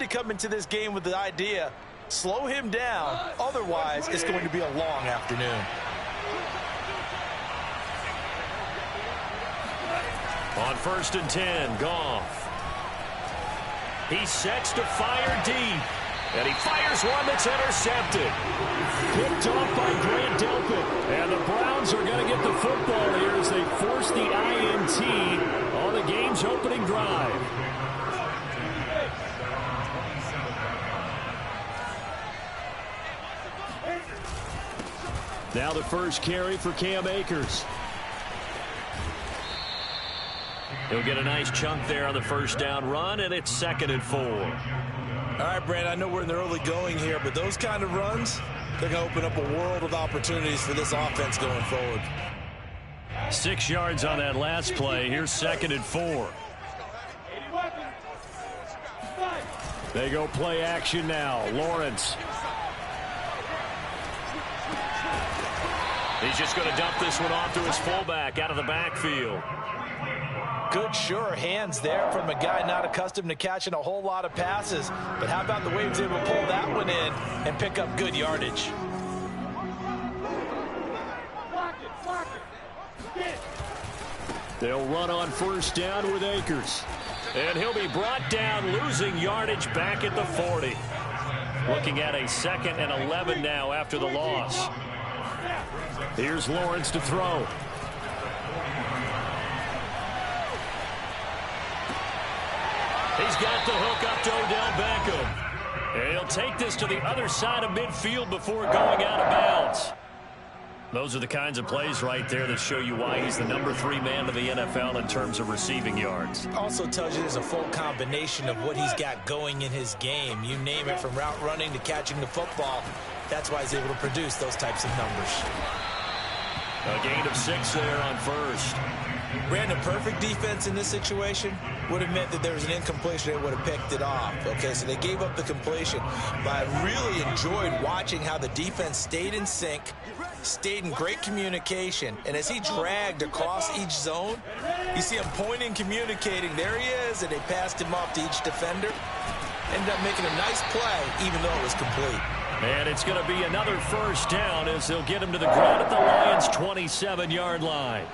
to come into this game with the idea, slow him down, otherwise it's going to be a long afternoon. On 1st and 10, Goff. He sets to fire deep. And he fires one that's intercepted. Picked off by Grant Delpit. And the Browns are going to get the football here as they force the INT on the game's opening drive. Now the first carry for Cam Akers. He'll get a nice chunk there on the first down run, and it's 2nd and 4. All right, Brand, I know we're in the early going here, but those kind of runs, they're going to open up a world of opportunities for this offense going forward. 6 yards on that last play. Here's 2nd and 4. They go play action now. Lawrence. He's just going to dump this one off to his fullback out of the backfield. Good, sure hands there from a guy not accustomed to catching a whole lot of passes. But how about the way he was able to pull that one in and pick up good yardage? They'll run on 1st down with Akers. And he'll be brought down, losing yardage back at the 40. Looking at a 2nd and 11 now after the loss. Here's Lawrence to throw. He's got the hook up to Odell Beckham. And he'll take this to the other side of midfield before going out of bounds. Those are the kinds of plays right there that show you why he's the number 3 man of the NFL in terms of receiving yards. Also tells you there's a full combination of what he's got going in his game. You name it, from route running to catching the football. That's why he's able to produce those types of numbers. A gain of 6 there on 1st. Brandon, perfect defense in this situation would have meant that there was an incompletion. They would have picked it off. Okay, so they gave up the completion. But I really enjoyed watching how the defense stayed in sync, stayed in great communication. And as he dragged across each zone, you see him pointing, communicating. There he is, and they passed him off to each defender. Ended up making a nice play, even though it was complete. And it's going to be another 1st down as they'll get him to the ground at the Lions' 27-yard line.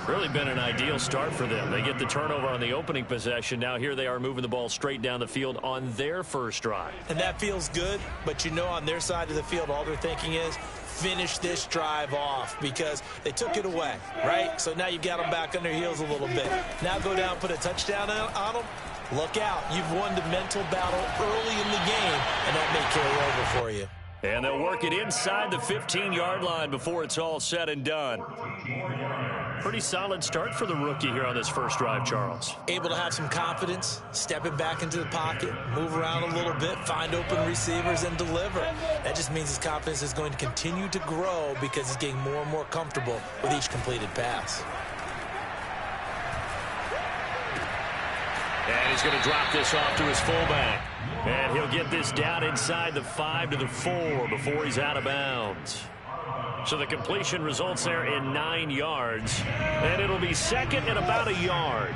Really been an ideal start for them. They get the turnover on the opening possession. Now here they are moving the ball straight down the field on their first drive. And that feels good, but you know on their side of the field all they're thinking is finish this drive off because they took it away, right? So now you've got them back on their heels a little bit. Now go down, put a touchdown on them. Look out. You've won the mental battle early in the game, and that may carry over for you. And they'll work it inside the 15-yard line before it's all said and done. Pretty solid start for the rookie here on this first drive, Charles. Able to have some confidence, stepping back into the pocket, move around a little bit, find open receivers, and deliver. That just means his confidence is going to continue to grow because he's getting more and more comfortable with each completed pass. And he's going to drop this off to his fullback. And he'll get this down inside the 5 to the 4 before he's out of bounds. So the completion results there in 9 yards. And it'll be 2nd and about a yard.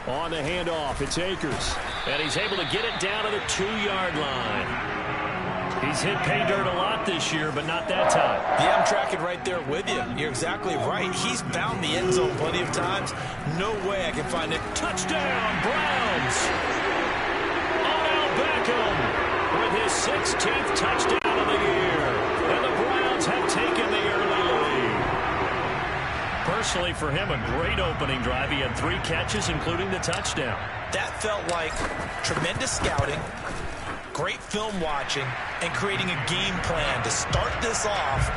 On the handoff, it's Akers. And he's able to get it down to the 2-yard line. He's hit pay dirt a lot this year, but not that time. Yeah, I'm tracking right there with you. You're exactly right. He's found the end zone plenty of times. No way I can find it. Touchdown, Browns! Odell Beckham with his 16th touchdown of the year. And the Browns have taken the early lead. Personally, for him, a great opening drive. He had 3 catches, including the touchdown. That felt like tremendous scouting, great film watching, and creating a game plan to start this off,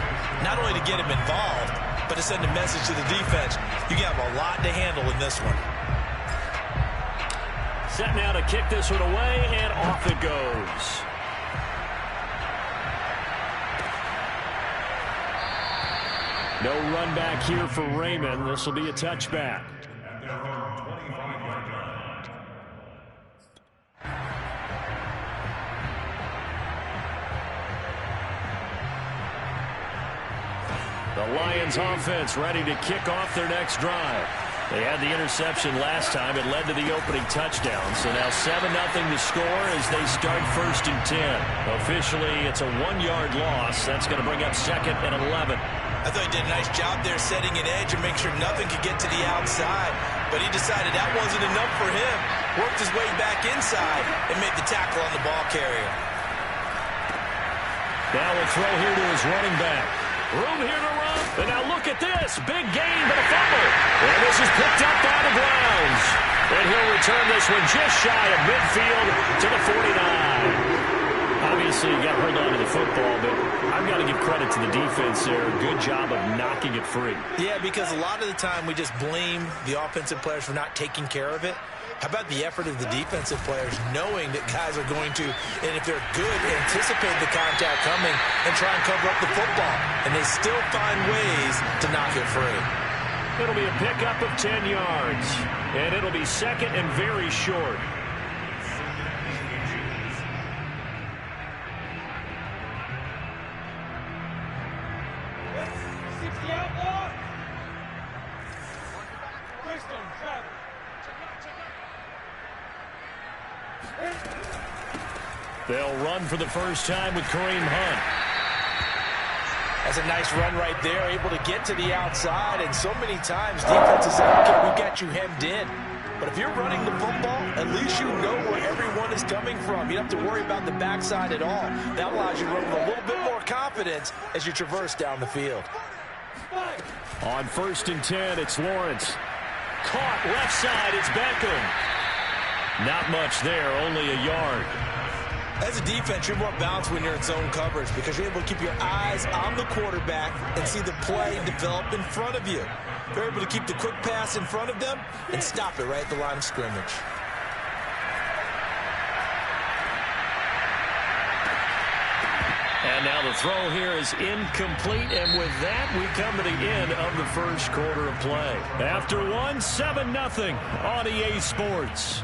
not only to get him involved, but to send a message to the defense. You have a lot to handle in this one. Set now to kick this one away, and off it goes. No run back here for Raymond. This will be a touchback. The Lions offense ready to kick off their next drive. They had the interception last time. It led to the opening touchdown. So now 7-0 to score as they start 1st and 10. Officially, it's a 1-yard loss. That's going to bring up 2nd and 11. I thought he did a nice job there setting an edge and make sure nothing could get to the outside. But he decided that wasn't enough for him. Worked his way back inside and made the tackle on the ball carrier. Now we'll throw here to his running back. Room here to run. And now look at this. Big gain, but a fumble. And this is picked up by the Browns. And he'll return this one just shy of midfield to the 49. Obviously, you got to hold on to the football, but I've got to give credit to the defense there. Good job of knocking it free. Yeah, because a lot of the time we just blame the offensive players for not taking care of it. How about the effort of the defensive players knowing that guys are going to, and if they're good, anticipate the contact coming and try and cover up the football. And they still find ways to knock it free. It'll be a pickup of 10 yards. And it'll be 2nd and very short. They'll run for the first time with Kareem Hunt. That's a nice run right there, able to get to the outside, and so many times defenses say, okay, we've got you hemmed in. But if you're running the football, at least you know where everyone is coming from. You don't have to worry about the backside at all. That allows you to run with a little bit more confidence as you traverse down the field. On 1st and 10, it's Lawrence. Caught left side, it's Beckham. Not much there, only a yard. As a defense, you're more balanced when you're in zone coverage because you're able to keep your eyes on the quarterback and see the play develop in front of you. You're able to keep the quick pass in front of them and stop it right at the line of scrimmage. And now the throw here is incomplete, and with that, we come to the end of the first quarter of play. After one, 7-0 on EA Sports.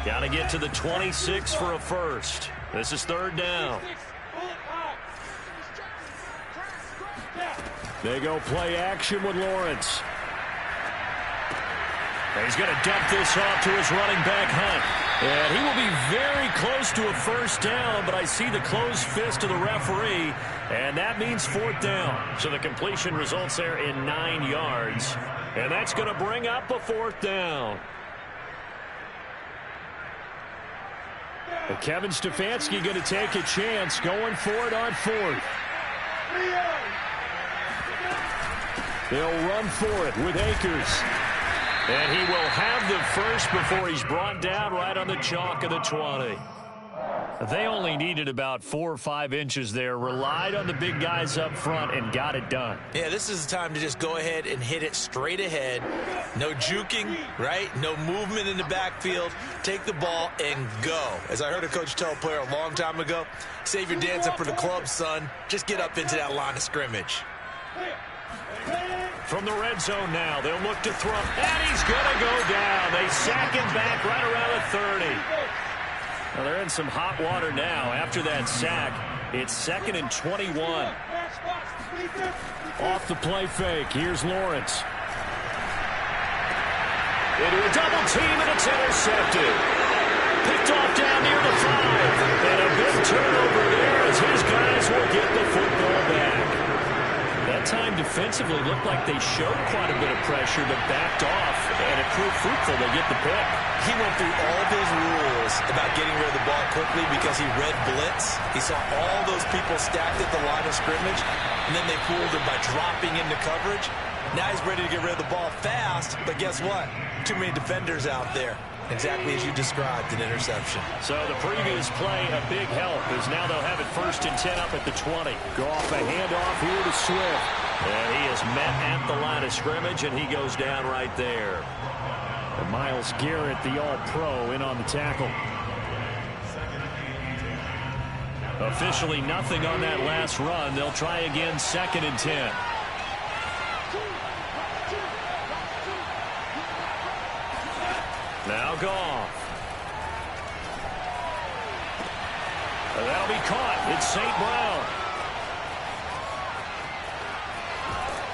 Got to get to the 26 for a first. This is 3rd down. They go play action with Lawrence. He's going to dump this off to his running back, Hunt. And he will be very close to a first down, but I see the closed fist of the referee, and that means 4th down. So the completion results there in 9 yards, and that's going to bring up a 4th down. Well, Kevin Stefanski going to take a chance going for it on 4th. They'll run for it with Akers. And he will have the first before he's brought down right on the chalk of the 20. They only needed about 4 or 5 inches there, relied on the big guys up front, and got it done. Yeah, this is the time to just go ahead and hit it straight ahead. No juking, right? No movement in the backfield. Take the ball and go. As I heard a coach tell a player a long time ago, save your dancing for the club, son. Just get up into that line of scrimmage. From the red zone now, they'll look to throw, and he's going to go down. They sack him back right around the 30. Well, they're in some hot water now. After that sack, it's 2nd and 21. Off the play fake, here's Lawrence. Into a double team, and it's intercepted. Picked off down near the 5. And a big turnover there as his guys will get the football back. That time defensively looked like they showed quite a bit of pressure, but backed off, and it proved fruitful. They get the pick. He went through all of his rules about getting rid of the ball quickly because he read blitz. He saw all those people stacked at the line of scrimmage, and then they fooled him by dropping into coverage. Now he's ready to get rid of the ball fast, but guess what? Too many defenders out there. Exactly as you described, an interception. So the previous play, a big help, as now they'll have it 1st and 10 up at the 20. Go off a handoff here to Swift. And he is met at the line of scrimmage, and he goes down right there. And Myles Garrett, the All-Pro, in on the tackle. Officially nothing on that last run. They'll try again 2nd and 10. Now Goff. And that'll be caught. It's St. Brown.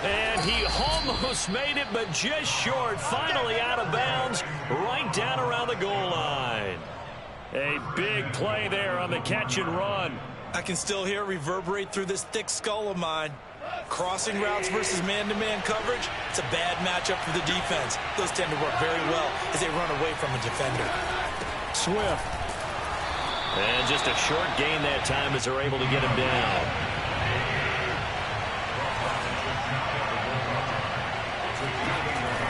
And he almost made it, but just short. Finally out of bounds, right down around the goal line. A big play there on the catch and run. I can still hear it reverberate through this thick skull of mine. Crossing routes versus man-to-man coverage, it's a bad matchup for the defense. Those tend to work very well as they run away from a defender. Swift. And just a short gain that time as they're able to get him down.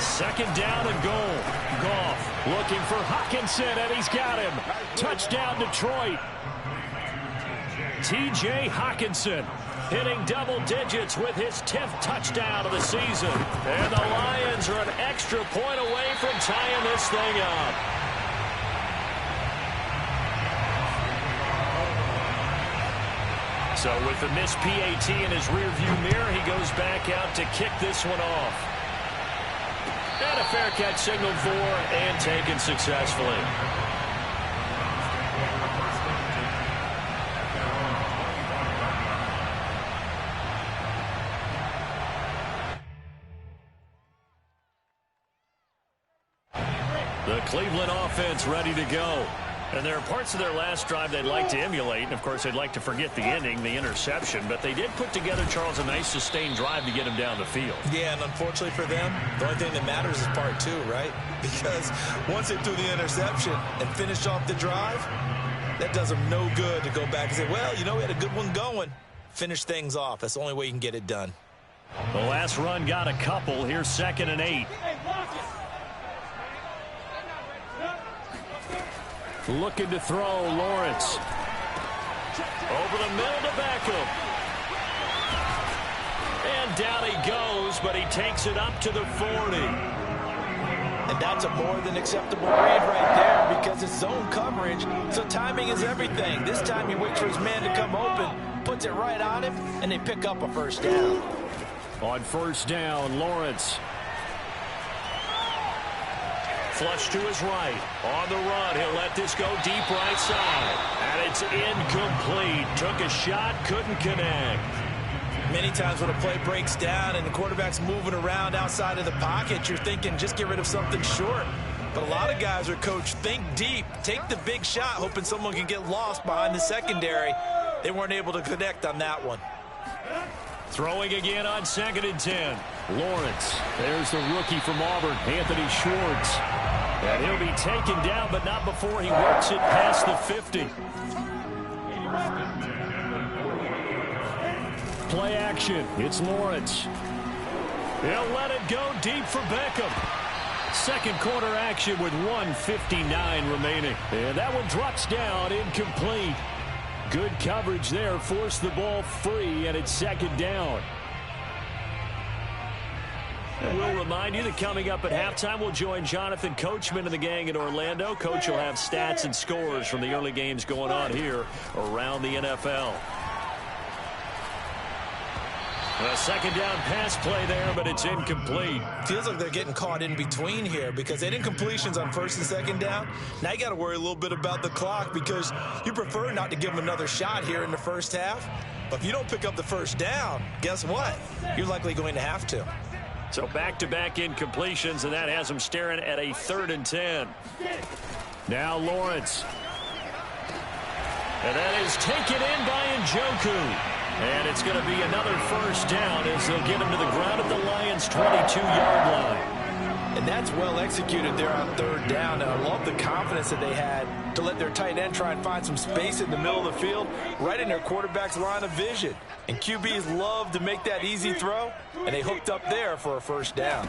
Second down and goal. Goff looking for Hockenson, and he's got him. Touchdown, Detroit. T.J. Hockenson hitting double digits with his 10th touchdown of the season. And the Lions are an extra point away from tying this thing up. So with the missed PAT in his rearview mirror, he goes back out to kick this one off. And a fair catch signaled for and taken successfully. The Cleveland offense ready to go. And there are parts of their last drive they'd like to emulate. And, of course, they'd like to forget the ending, the interception. But they did put together, Charles, a nice sustained drive to get him down the field. Yeah, and unfortunately for them, the only thing that matters is part two, right? Because once they threw the interception and finished off the drive, that does them no good to go back and say, well, you know, we had a good one going. Finish things off. That's the only way you can get it done. The last run got a couple. Here's 2nd and 8. Looking to throw, Lawrence. Over the middle to Beckham. And down he goes, but he takes it up to the 40. And that's a more than acceptable read right there because it's zone coverage, so timing is everything. This time he waits for his man to come open, puts it right on him, and they pick up a first down. On first down, Lawrence. Flush to his right. On the run, he'll let this go deep right side. And it's incomplete. Took a shot, couldn't connect. Many times when a play breaks down and the quarterback's moving around outside of the pocket, you're thinking just get rid of something short. But a lot of guys are coached, think deep, take the big shot, hoping someone can get lost behind the secondary. They weren't able to connect on that one. Throwing again on 2nd and 10. Lawrence. There's the rookie from Auburn, Anthony Schwartz. And he'll be taken down, but not before he works it past the 50. Play action. It's Lawrence. He'll let it go deep for Beckham. Second quarter action with 1:59 remaining. And that one drops down, incomplete. Good coverage there, forced the ball free, and it's 2nd down. And we'll remind you that coming up at halftime, we'll join Jonathan Coachman and the gang in Orlando. Coach will have stats and scores from the early games going on here around the NFL. A 2nd down pass play there, but it's incomplete. Feels like they're getting caught in between here because they didn't completions on 1st and 2nd down. Now you got to worry a little bit about the clock because you prefer not to give them another shot here in the first half. But if you don't pick up the first down, guess what? You're likely going to have to. So back-to-back incompletions, and that has them staring at a 3rd and 10. Now Lawrence. And that is taken in by Njoku. And it's going to be another first down as they'll get him to the ground at the Lions' 22-yard line. And that's well executed there on 3rd down. And I love the confidence that they had to let their tight end try and find some space in the middle of the field, right in their quarterback's line of vision. And QBs love to make that easy throw, and they hooked up there for a first down.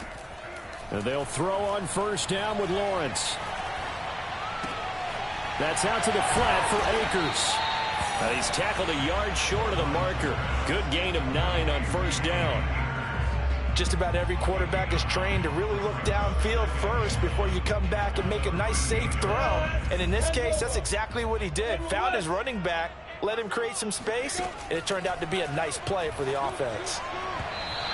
And they'll throw on first down with Lawrence. That's out to the flat for Akers. And he's tackled a yard short of the marker. Good gain of 9 on first down. Just about every quarterback is trained to really look downfield first before you come back and make a nice, safe throw. And in this case, that's exactly what he did. Found his running back, let him create some space, and it turned out to be a nice play for the offense.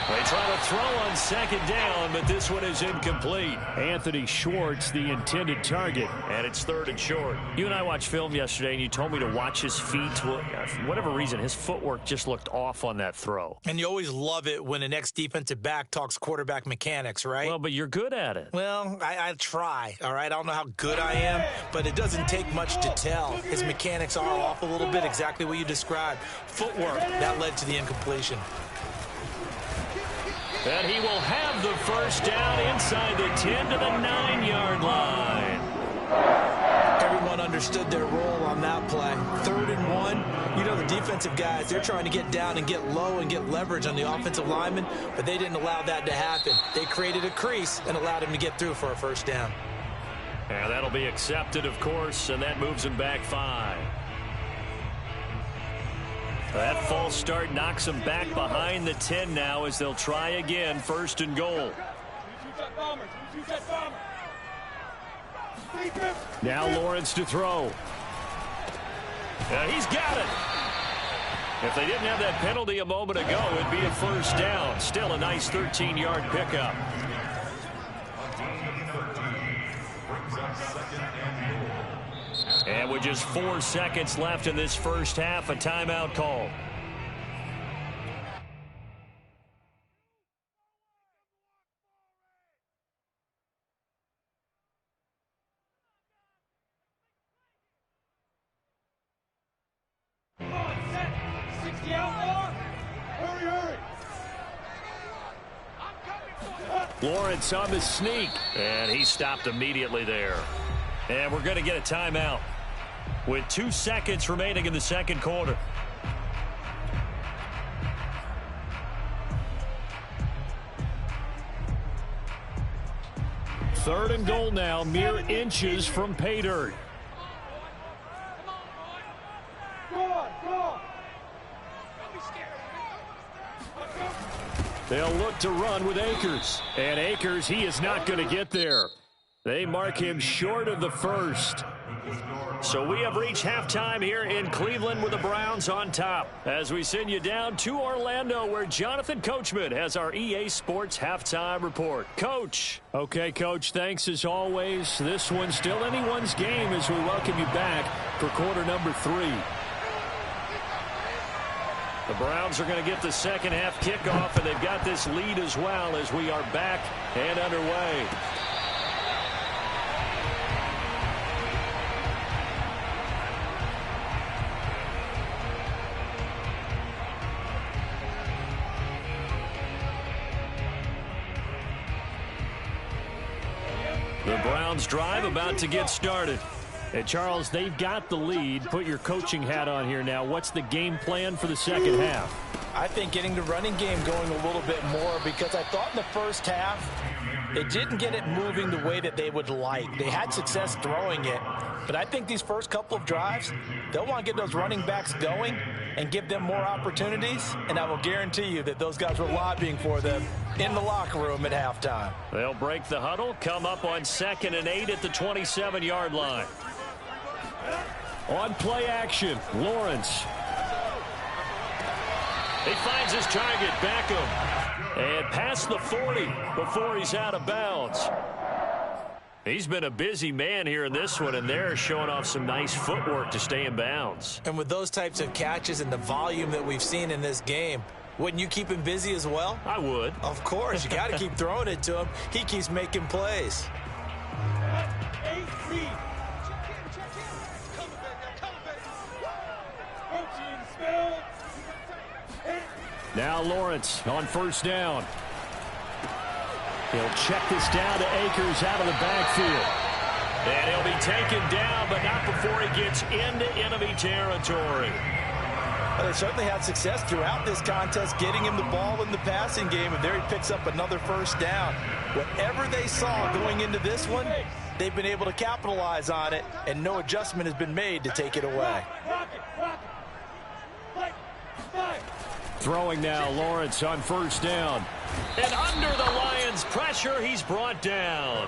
They try to throw on second down, but this one is incomplete. Anthony Schwartz, the intended target, and it's 3rd and short. You and I watched film yesterday, and you told me to watch his feet. For whatever reason, his footwork just looked off on that throw. And you always love it when an ex-defensive back talks quarterback mechanics, right? Well, but you're good at it. Well, I try, all right? I don't know how good I am, but it doesn't take much to tell. His mechanics are off a little bit, exactly what you described. Footwork, that led to the incompletion. And he will have the first down inside the 10 to the 9-yard line. Everyone understood their role on that play. 3rd and 1. You know, the defensive guys, they're trying to get down and get low and get leverage on the offensive lineman, but they didn't allow that to happen. They created a crease and allowed him to get through for a first down. And that'll be accepted, of course, and that moves him back 5. That false start knocks them back behind the 10 now as they'll try again, 1st and goal. Now Lawrence to throw. He's got it. If they didn't have that penalty a moment ago, it'd be a first down. Still a nice 13-yard pickup. And with just 4 seconds left in this first half, a timeout call. Lawrence on the sneak, and he stopped immediately there. And we're going to get a timeout with 2 seconds remaining in the second quarter. Third and goal now, mere inches from pay dirt. They'll look to run with Akers. And Akers, he is not going to get there. They mark him short of the first. So we have reached halftime here in Cleveland with the Browns on top. As we send you down to Orlando, where Jonathan Coachman has our EA Sports halftime report. Coach. Okay, Coach, thanks as always. This one's still anyone's game as we welcome you back for quarter number 3. The Browns are going to get the second half kickoff, and they've got this lead as well as we are back and underway. The Browns drive about to get started. And Charles, they've got the lead. Put your coaching hat on here now. What's the game plan for the second half? I think getting the running game going a little bit more, because I thought in the first half they didn't get it moving the way that they would like. They had success throwing it, but I think these first couple of drives, they'll want to get those running backs going and give them more opportunities, and I will guarantee you that those guys were lobbying for them in the locker room at halftime. They'll break the huddle, come up on 2nd and 8 at the 27-yard line. On play action, Lawrence. He finds his target, Beckham. And past the 40 before he's out of bounds. He's been a busy man here in this one, and they're showing off some nice footwork to stay in bounds. And with those types of catches and the volume that we've seen in this game, wouldn't you keep him busy as well? I would. Of course. You got to keep throwing it to him. He keeps making plays. Now Lawrence on first down. He'll check this down to Akers out of the backfield. And he'll be taken down, but not before he gets into enemy territory. Well, they certainly had success throughout this contest getting him the ball in the passing game, and there he picks up another first down. Whatever they saw going into this one, they've been able to capitalize on it, and no adjustment has been made to take it away. Throwing now, Lawrence on first down. And under the Lions' pressure, he's brought down.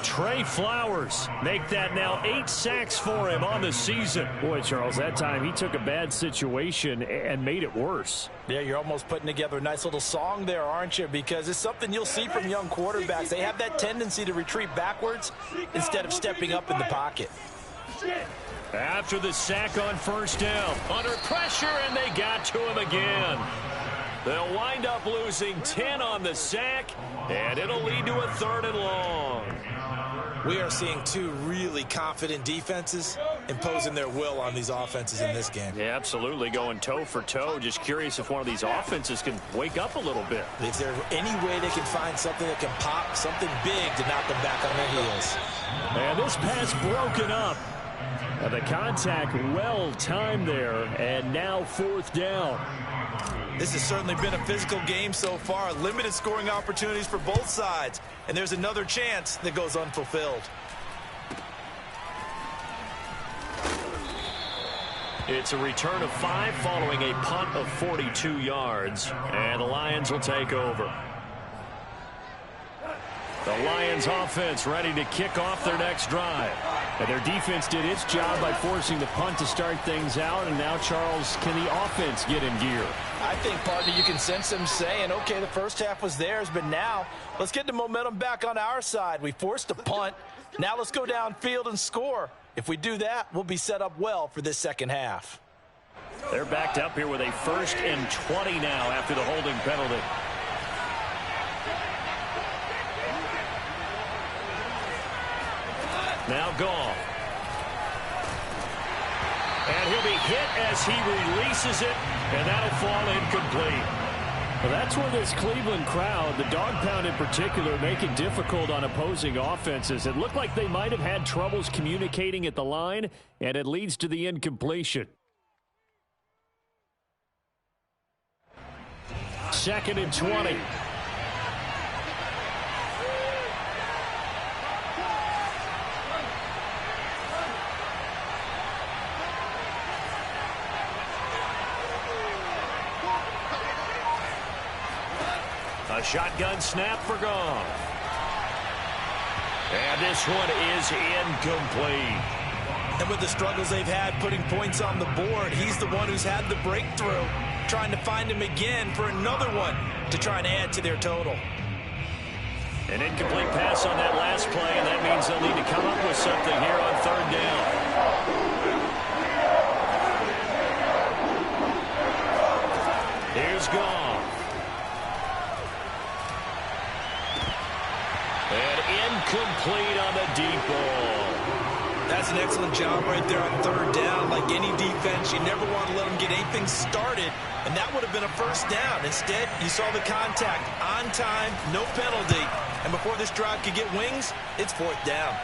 Trey Flowers make that now 8 sacks for him on the season. Boy, Charles, that time he took a bad situation and made it worse. Yeah, you're almost putting together a nice little song there, aren't you? Because it's something you'll see from young quarterbacks. They have that tendency to retreat backwards instead of stepping up in the pocket. After the sack on first down, under pressure, and they got to him again. They'll wind up losing 10 on the sack, and it'll lead to a 3rd and long. We are seeing two really confident defenses imposing their will on these offenses in this game. Yeah, absolutely, going toe for toe. Just curious if one of these offenses can wake up a little bit. Is there any way they can find something that can pop, something big to knock them back on their heels? And this pass broken up. And the contact well timed there, and now 4th down. This has certainly been a physical game so far. Limited scoring opportunities for both sides. And there's another chance that goes unfulfilled. It's a return of 5 following a punt of 42 yards. And the Lions will take over. The Lions offense ready to kick off their next drive. And their defense did its job by forcing the punt to start things out. And now, Charles, can the offense get in gear? I think, partner, you can sense them saying, okay, the first half was theirs, but now let's get the momentum back on our side. We forced a punt. Now let's go downfield and score. If we do that, we'll be set up well for this second half. They're backed up here with a 1st and 20 now after the holding penalty. Now Goff. And he'll be hit as he releases it, and that'll fall incomplete. Well, that's where this Cleveland crowd, the dog pound in particular, make it difficult on opposing offenses. It looked like they might have had troubles communicating at the line, and it leads to the incompletion. 2nd and 20. A shotgun snap for Goff. And this one is incomplete. And with the struggles they've had putting points on the board, he's the one who's had the breakthrough, trying to find him again for another one to try and add to their total. An incomplete pass on that last play, and that means they'll need to come up with something here on 3rd down. Here's Goff. And incomplete on the deep ball. That's an excellent job right there on 3rd down. Like any defense, you never want to let them get anything started, and that would have been a 1st down. Instead, you saw the contact on time, no penalty, and before this drive could get wings, it's 4th down.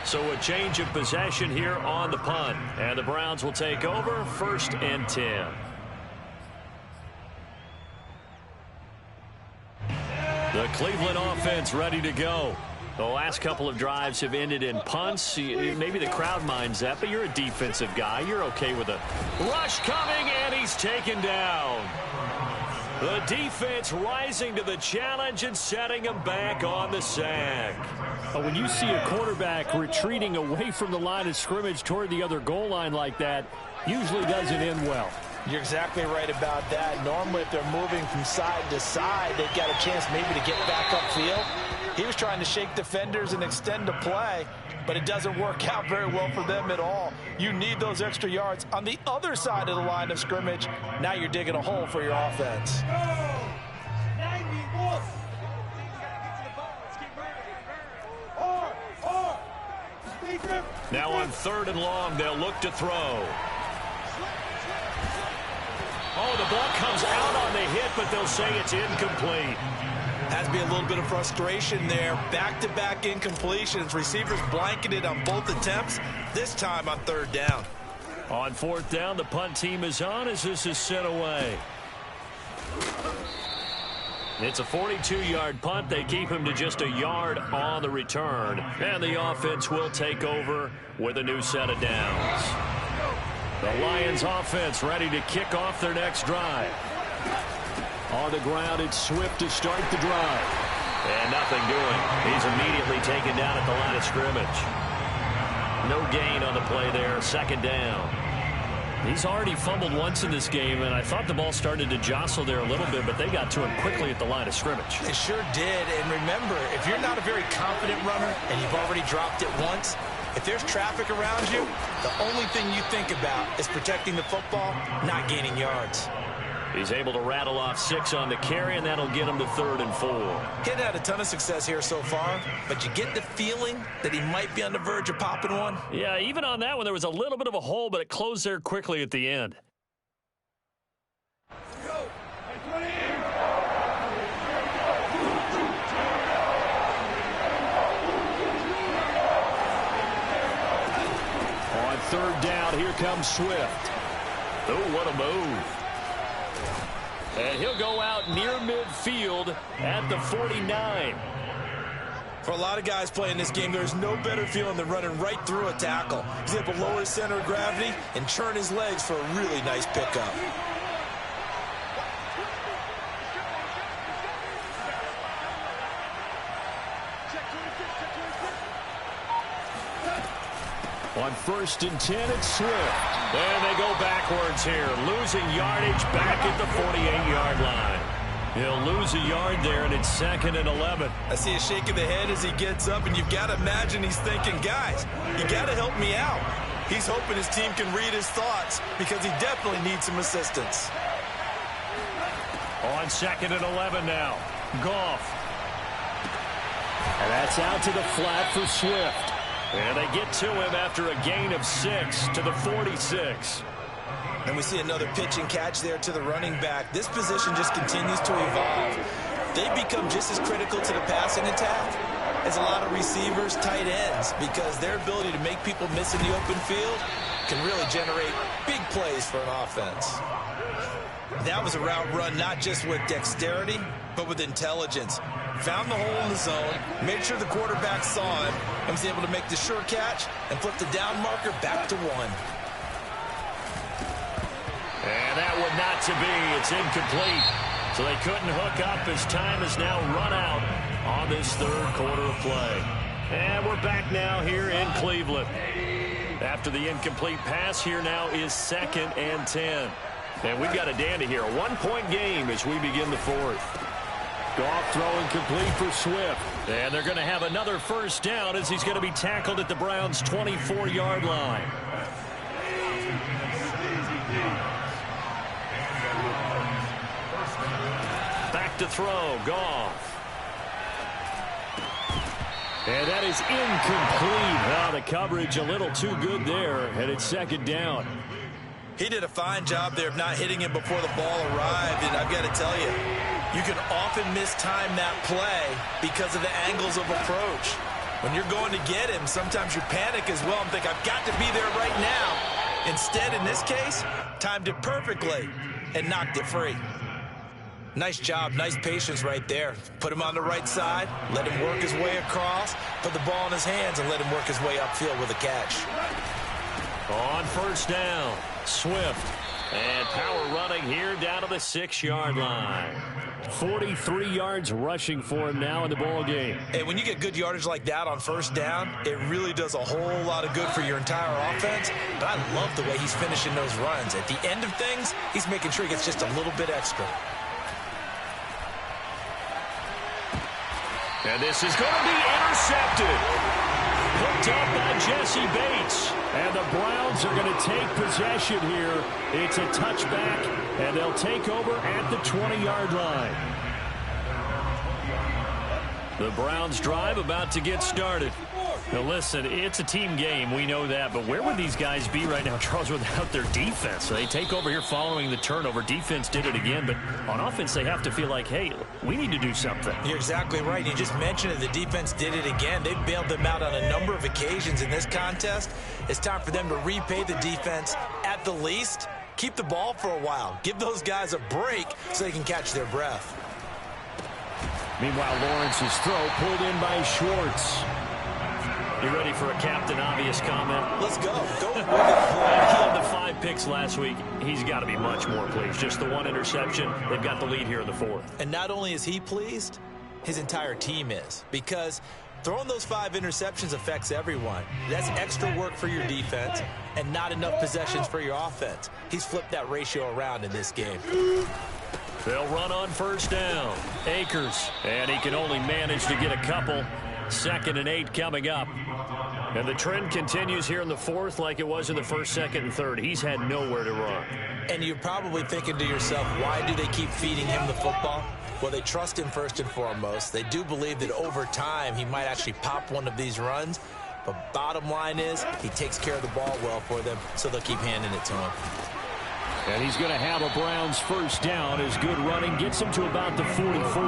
So a change of possession here on the punt, and the Browns will take over 1st and 10. The Cleveland offense ready to go. The last couple of drives have ended in punts. Maybe the crowd minds that, but you're a defensive guy. You're okay with a rush coming, and he's taken down. The defense rising to the challenge and setting him back on the sack. When you see a quarterback retreating away from the line of scrimmage toward the other goal line like that, usually doesn't end well. You're exactly right about that. Normally, if they're moving from side to side, they've got a chance maybe to get back upfield. He was trying to shake defenders and extend the play, but it doesn't work out very well for them at all. You need those extra yards on the other side of the line of scrimmage. Now you're digging a hole for your offense. Now on 3rd and long, they'll look to throw. Oh, the ball comes out on the hit, but they'll say it's incomplete. Has to be a little bit of frustration there. Back-to-back incompletions. Receivers blanketed on both attempts, this time on 3rd down. On 4th down, the punt team is on as this is sent away. It's a 42-yard punt. They keep him to just a yard on the return. And the offense will take over with a new set of downs. The Lions offense ready to kick off their next drive. On the ground, it's Swift to start the drive. And nothing doing. He's immediately taken down at the line of scrimmage. No gain on the play there. Second down. He's already fumbled once in this game, and I thought the ball started to jostle there a little bit, but they got to him quickly at the line of scrimmage. They sure did. And remember, if you're not a very confident runner and you've already dropped it once, if there's traffic around you, the only thing you think about is protecting the football, not gaining yards. He's able to rattle off 6 on the carry, and that'll get him to 3rd and 4. He hadn't had a ton of success here so far, but you get the feeling that he might be on the verge of popping one. Yeah, even on that one, there was a little bit of a hole, but it closed there quickly at the end. On 3rd down, here comes Swift. Oh, what a move. And he'll go out near midfield at the 49. For a lot of guys playing this game, there's no better feeling than running right through a tackle. He's able to lower his center of gravity and churn his legs for a really nice pickup. On 1st and 10, it's Swift. And they go backwards here, losing yardage back at the 48-yard line. He'll lose a yard there, and it's 2nd and 11. I see a shake of the head as he gets up, and you've got to imagine he's thinking, guys, you got to help me out. He's hoping his team can read his thoughts because he definitely needs some assistance. On 2nd and 11 now, Goff. And that's out to the flat for Swift. And they get to him after a gain of 6 to the 46. And we see another pitch and catch there to the running back. This position just continues to evolve. They become just as critical to the passing attack as a lot of receivers, tight ends, because their ability to make people miss in the open field can really generate big plays for an offense. That was a route run not just with dexterity, but with intelligence. Found the hole in the zone, made sure the quarterback saw him, and was able to make the sure catch and flip the down marker back to 1. And that one not to be. It's incomplete. So they couldn't hook up as time has now run out on this 3rd quarter of play. And we're back now here in Cleveland. After the incomplete pass, here now is 2nd and 10. And we've got a dandy here. A 1-point game as we begin the 4th. Goff throwing complete for Swift. And they're going to have another 1st down as he's going to be tackled at the Browns' 24-yard line. Back to throw, Goff. And that is incomplete. Now the coverage a little too good there, and it's 2nd down. He did a fine job there of not hitting him before the ball arrived, and I've got to tell you, you can often mistime that play because of the angles of approach. When you're going to get him, sometimes you panic as well and think, I've got to be there right now. Instead, in this case, timed it perfectly and knocked it free. Nice job, nice patience right there. Put him on the right side, let him work his way across, put the ball in his hands, and let him work his way upfield with a catch. On 1st down, Swift. And power running here down to the 6-yard line. 43 yards rushing for him now in the ball game. Hey, when you get good yardage like that on 1st down, it really does a whole lot of good for your entire offense. But I love the way he's finishing those runs. At the end of things, he's making sure he gets just a little bit extra. And this is going to be intercepted. Hooked up by Jesse Bates. And the Browns are going to take possession here. It's a touchback, and they'll take over at the 20-yard line. The Browns drive about to get started. Now listen, it's a team game, we know that, but where would these guys be right now, Charles, without their defense? So they take over here following the turnover. Defense did it again, but on offense they have to feel like, hey, we need to do something. You're exactly right. You just mentioned it. The defense did it again. They've bailed them out on a number of occasions in this contest. It's time for them to repay the defense at the least. Keep the ball for a while. Give those guys a break so they can catch their breath. Meanwhile, Lawrence's throw pulled in by Schwartz. You ready for a Captain Obvious comment? Let's go. Go with it. He had the 5 picks last week. He's got to be much more pleased. Just the 1 interception. They've got the lead here in the 4th. And not only is he pleased, his entire team is, because throwing those 5 interceptions affects everyone. That's extra work for your defense and not enough possessions for your offense. He's flipped that ratio around in this game. They'll run on first down. Akers, and he can only manage to get a couple. 2nd and 8 coming up. And the trend continues here in the 4th like it was in the 1st, 2nd, and 3rd. He's had nowhere to run. And you're probably thinking to yourself, why do they keep feeding him the football? Well, they trust him first and foremost. They do believe that over time he might actually pop one of these runs. But bottom line is he takes care of the ball well for them, so they'll keep handing it to him. And he's going to have a Browns first down as good running gets him to about the 44.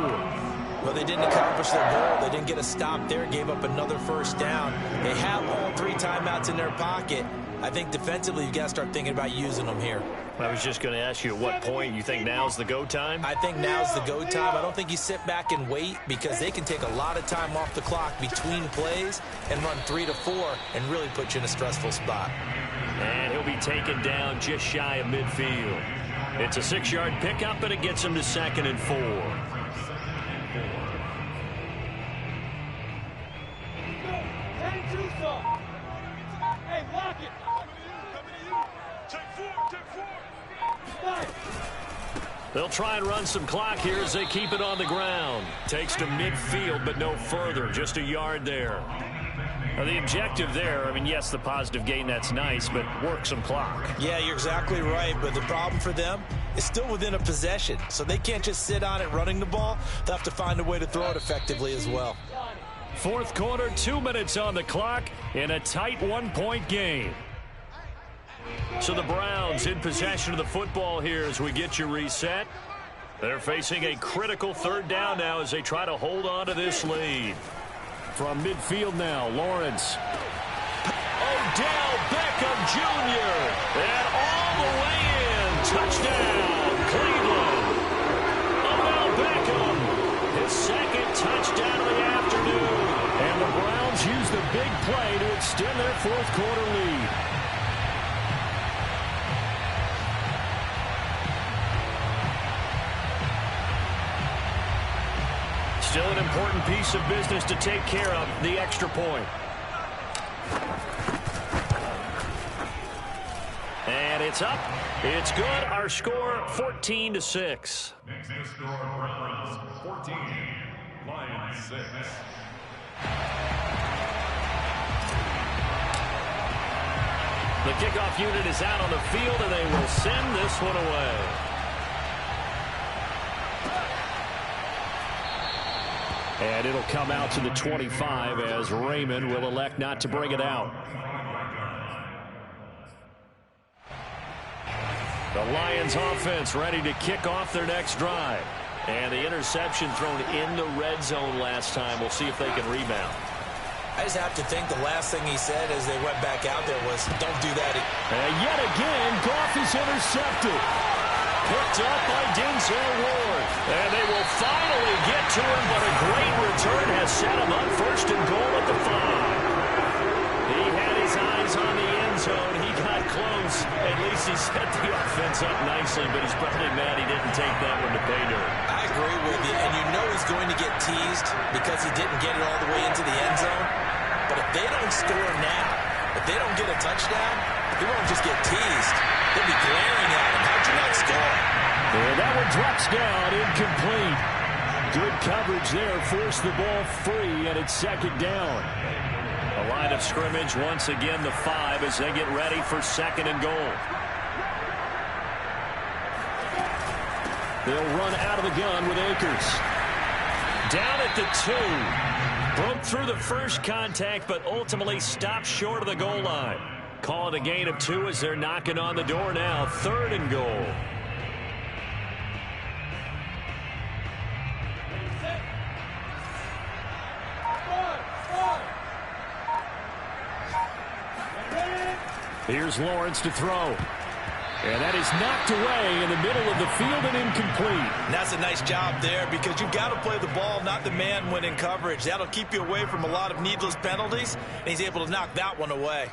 Well, they didn't accomplish their goal. They didn't get a stop there, gave up another first down. They have all 3 timeouts in their pocket. I think defensively you've got to start thinking about using them here. I was just going to ask you at what point you think now's the go time? I think now's the go time. I don't think you sit back and wait, because they can take a lot of time off the clock between plays and run 3 to 4 and really put you in a stressful spot. And he'll be taken down just shy of midfield. It's a 6-yard pickup, and it gets him to 2nd and 4. Hey, lock it. They'll try and run some clock here as they keep it on the ground. Takes to midfield, but no further. Just a yard there. Now, the objective there, I mean, yes, the positive gain, that's nice, but work some clock. Yeah, you're exactly right, but the problem for them is still within a possession, so they can't just sit on it running the ball. They'll have to find a way to throw it effectively as well. 4th quarter, 2 minutes on the clock in a tight 1-point game. So the Browns in possession of the football here as we get you reset. They're facing a critical 3rd down now as they try to hold on to this lead. From midfield now, Lawrence. Odell Beckham Jr. And all the way in. Touchdown, Cleveland. Odell Beckham, his 2nd touchdown of the afternoon. And the Browns use the big play to extend their 4th quarter lead. Still an important piece of business to take care of, the extra point. And it's up. It's good. Our score, 14-6. Next score, Browns 14, Lions 6. The kickoff unit is out on the field, and they will send this one away. And it'll come out to the 25 as Raymond will elect not to bring it out. The Lions offense ready to kick off their next drive. And the interception thrown in the red zone last time. We'll see if they can rebound. I just have to think the last thing he said as they went back out there was, don't do that. And yet again, Goff is intercepted. Picked up by Denzel Ward. And they will finally get to him, but a great return has set him up 1st and goal at the 5. He had his eyes on the end zone. He got close. At least he set the offense up nicely, but he's probably mad he didn't take that one to pay dirt. I agree with you, and you know he's going to get teased because he didn't get it all the way into the end zone. But if they don't score now, if they don't get a touchdown, he won't just get teased. They'll be glaring at him. How'd you not score? And that one drops down, incomplete. Good coverage there, forced the ball free, and it's 2nd down. A line of scrimmage, once again the 5 as they get ready for 2nd and goal. They'll run out of the gun with Akers. Down at the 2. Broke through the first contact, but ultimately stopped short of the goal line. Call it a gain of 2 as they're knocking on the door now. 3rd and goal. Here's Lawrence to throw. And that is knocked away in the middle of the field and incomplete. And that's a nice job there because you've got to play the ball, not the man when in coverage. That'll keep you away from a lot of needless penalties, and he's able to knock that one away.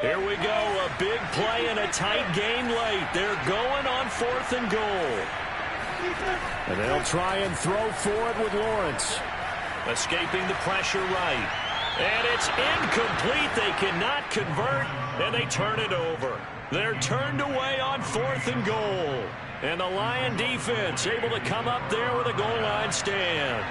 Here we go, a big play and a tight game late. They're going on 4th and goal. And they'll try and throw for it with Lawrence. Escaping the pressure right. And it's incomplete. They cannot convert, and they turn it over. They're turned away on 4th and goal. And the Lion defense able to come up there with a goal line stand.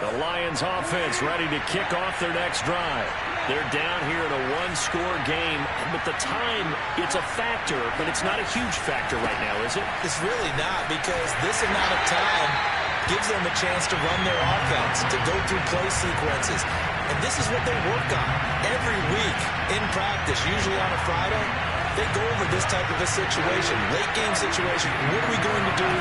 The Lions offense ready to kick off their next drive. They're down here in a one-score game, but the time, it's a factor, but it's not a huge factor right now, is it? It's really not, because this amount of time gives them a chance to run their offense, to go through play sequences. And this is what they work on every week in practice, usually on a Friday. They go over this type of a situation, late game situation. What are we going to do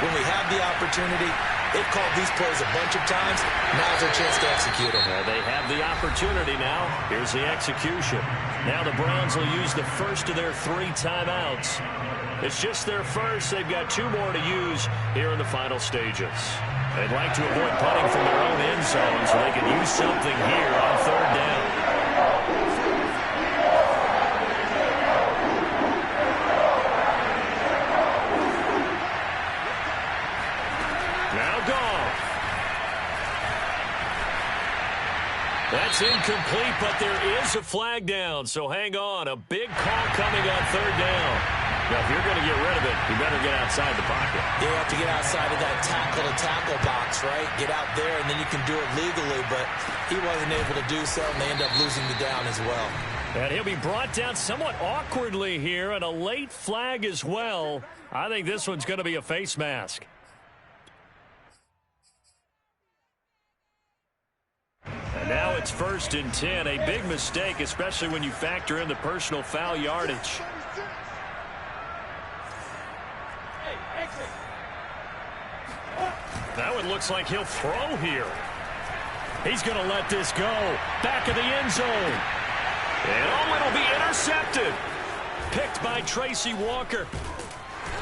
when we have the opportunity? They've called these plays a bunch of times. Now's their chance to execute them. They have the opportunity now. Here's the execution. Now the Browns will use the first of their 3 timeouts. It's just their first. They've got 2 more to use here in the final stages. They'd like to avoid punting from their own end zone so they can use something here on 3rd down. That's incomplete, but there is a flag down, so hang on. A big call coming on 3rd down. Now, if you're going to get rid of it, you better get outside the pocket. You have to get outside of that tackle-to-tackle box, right? Get out there, and then you can do it legally, but he wasn't able to do so, and they end up losing the down as well. And he'll be brought down somewhat awkwardly here, and a late flag as well. I think this one's going to be a face mask. And now it's 1st and 10. A big mistake, especially when you factor in the personal foul yardage. Now it looks like he'll throw here. He's going to let this go. Back of the end zone. And oh, it'll be intercepted. Picked by Tracy Walker.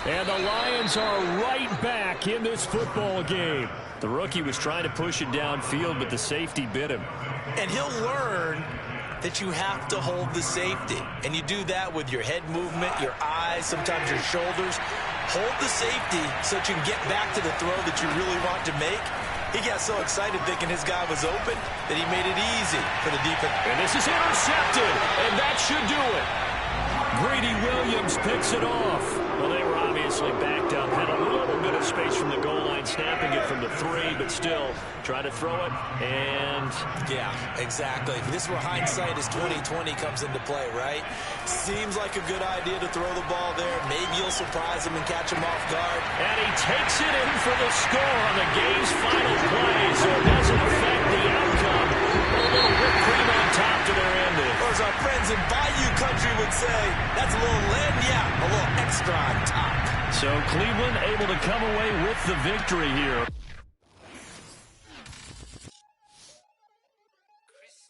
And the Lions are right back in this football game. The rookie was trying to push it downfield, but the safety bit him. And he'll learn that you have to hold the safety. And you do that with your head movement, your eyes, sometimes your shoulders. Hold the safety so that you can get back to the throw that you really want to make. He got so excited thinking his guy was open that he made it easy for the defense. And this is intercepted, and that should do it. Greedy Williams picks it off. Well, they were obviously backed up, had a little bit of space from the goal line, snapping it from the 3, but still try to throw it, and... Yeah, exactly. This is where hindsight is 20/20 comes into play, right? Seems like a good idea to throw the ball there. Maybe you'll surprise him and catch him off guard. And he takes it in for the score on the game's final play, so it doesn't affect the outcome. A little whipped cream on top to their ending. Or as our friends in Bayou Country would say, that's a little a little extra on top. So Cleveland able to come away with the victory here.